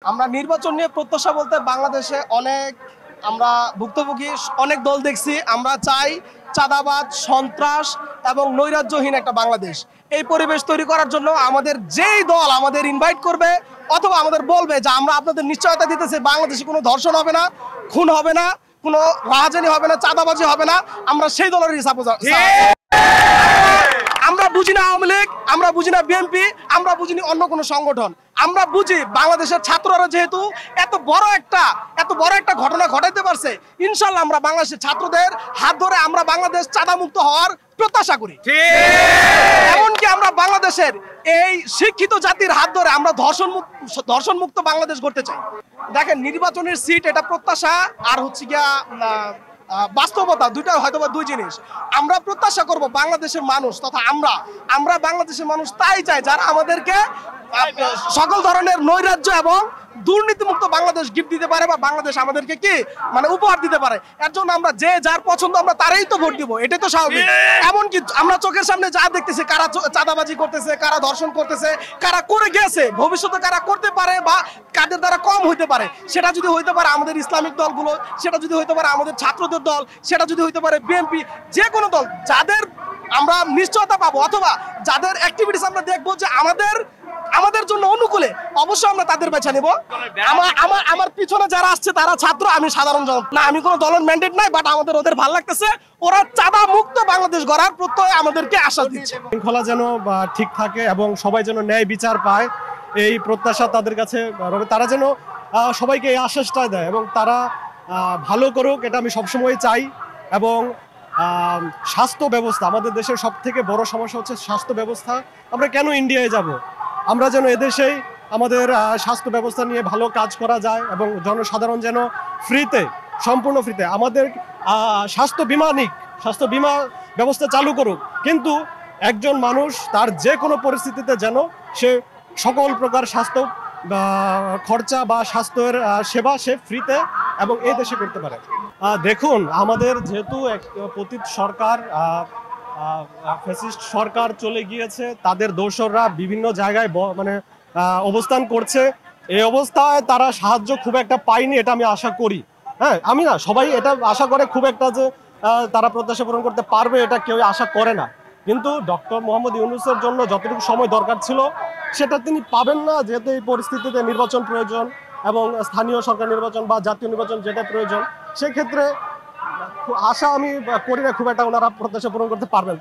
আমরা নির্বাচন নিয়ে প্রত্যাশা বলতে বাংলাদেশে আমরা ভুক্তভোগী অনেক দল দেখছি। আমরা চাই চাঁদাবাজ, সন্ত্রাস এবং নৈরাজ্যহীন একটা বাংলাদেশ। এই পরিবেশ তৈরি করার জন্য আমাদের যেই দল আমাদের ইনভাইট করবে অথবা আমাদের বলবে যে আমরা আপনাদের নিশ্চয়তা দিতেছি বাংলাদেশে কোনো ধর্ষণ হবে না, খুন হবে না, কোনো রাহাজানি হবে না, চাঁদাবাজি হবে না, আমরা সেই দলেরই সাপোর্ট। আমরা বুঝি না আওয়ামী লীগ, আমরা বুঝি না বিএনপি, আমরা বুঝিনি অন্য কোনো সংগঠন। আমরা বুঝি বাংলাদেশের ছাত্ররা যেহেতু এত বড় একটা ঘটনা ঘটাইতে পারছে, ইনশাল্লাহ আমরা বাংলাদেশের ছাত্রদের হাত ধরে আমরা বাংলাদেশ চাঁদামুক্ত হওয়ার প্রত্যাশা করি। এমনকি আমরা বাংলাদেশের এই শিক্ষিত জাতির হাত ধরে আমরা ধর্ষণ মুক্ত বাংলাদেশ গড়তে চাই। দেখেন, নির্বাচনের সিট এটা প্রত্যাশা আর হচ্ছে গিয়া বাস্তবতা, দুইটা হয়তো দুই জিনিস। আমরা প্রত্যাশা করব বাংলাদেশের মানুষ তথা আমরা বাংলাদেশের মানুষ তাই চাই যারা আমাদেরকে সকল ধরনের নৈরাজ্য এবং দুর্নীতিমুক্ত বাংলাদেশ গিফট দিতে পারে বা বাংলাদেশ আমাদেরকে কি উপহার দিতে পারে। এর জন্য আমরা যে যার পছন্দ আমরা তারাই তো ভোট দিব, এটাই তো স্বাভাবিক। এমনকি আমরা চোখের সামনে যা দেখতেছি, কারা চাঁদাবাজি করতেছে, কারা ধর্ষণ করতেছে, কারা করে গেছে, ভবিষ্যতে কারা করতে পারে বা কাদের দ্বারা কম হইতে পারে, সেটা যদি হইতে পারে আমাদের ইসলামিক দলগুলো, সেটা যদি হইতে পারে আমাদের ছাত্রদের দল, সেটা যদি হইতে পারে বিএনপি, যে কোনো দল, যাদের আমরা নিশ্চয়তা পাবো অথবা যাদের অ্যাক্টিভিটিস আমরা দেখবো যে আমাদের জন্য অনুকূলে, অবশ্যই আমরা তাদের বেছে নেব। আমার পিছনে যারা আসছে তারা ছাত্র, আমি সাধারণ জন না, আমি কোনো দলের ম্যান্ডেট নাই, বাট ওদের ভালো লাগতেছে, ওরা চাঁদা মুক্ত বাংলাদেশ গড়ার প্রত্যয় আমাদেরকে আশ্বাস দিচ্ছে। শৃঙ্খলা যেন ঠিক থাকে এবং সবাই যেন ন্যায় বিচার পায়, এই প্রত্যাশা তাদের কাছে। তারা যেন সবাইকে এই আশ্বাসটা দেয় এবং তারা ভালো করুক, এটা আমি সবসময় চাই। এবং স্বাস্থ্য ব্যবস্থা, আমাদের দেশের সব থেকে বড় সমস্যা হচ্ছে স্বাস্থ্য ব্যবস্থা। আমরা কেন ইন্ডিয়ায় যাব? আমরা যেন এদেশেই আমাদের স্বাস্থ্য ব্যবস্থা নিয়ে ভালো কাজ করা যায় এবং জনসাধারণ যেন সম্পূর্ণ ফ্রিতে আমাদের স্বাস্থ্য বীমা ব্যবস্থা চালু করুক। কিন্তু একজন মানুষ তার যে কোনো পরিস্থিতিতে যেন সে সকল প্রকার স্বাস্থ্য খরচা বা স্বাস্থ্যের সেবা সে ফ্রিতে এবং এই দেশে করতে পারে। দেখুন, আমাদের যেহেতু পতিত সরকার, ফ্যাসিস্ট সরকার চলে গিয়েছে, তাদের দোসররা বিভিন্ন জায়গায় অবস্থান করছে। এই অবস্থায় তারা সাহায্য খুব একটা পায়নি, এটা আমি আশা করি। হ্যাঁ, আমি না, সবাই এটা আশা করে খুব একটা যে তারা প্রত্যাশা পূরণ করতে পারবে, এটা কেউ আশা করে না। কিন্তু ডক্টর মোহাম্মদ ইউনূসের জন্য যতটুকু সময় দরকার ছিল সেটা তিনি পাবেন না, যেহেতু এই পরিস্থিতিতে নির্বাচন প্রয়োজন এবং স্থানীয় সরকার নির্বাচন বা জাতীয় নির্বাচন যেটা প্রয়োজন, সেক্ষেত্রে আশা আমি করি না খুব একটা ওনারা প্রত্যাশা পূরণ করতে পারবেন।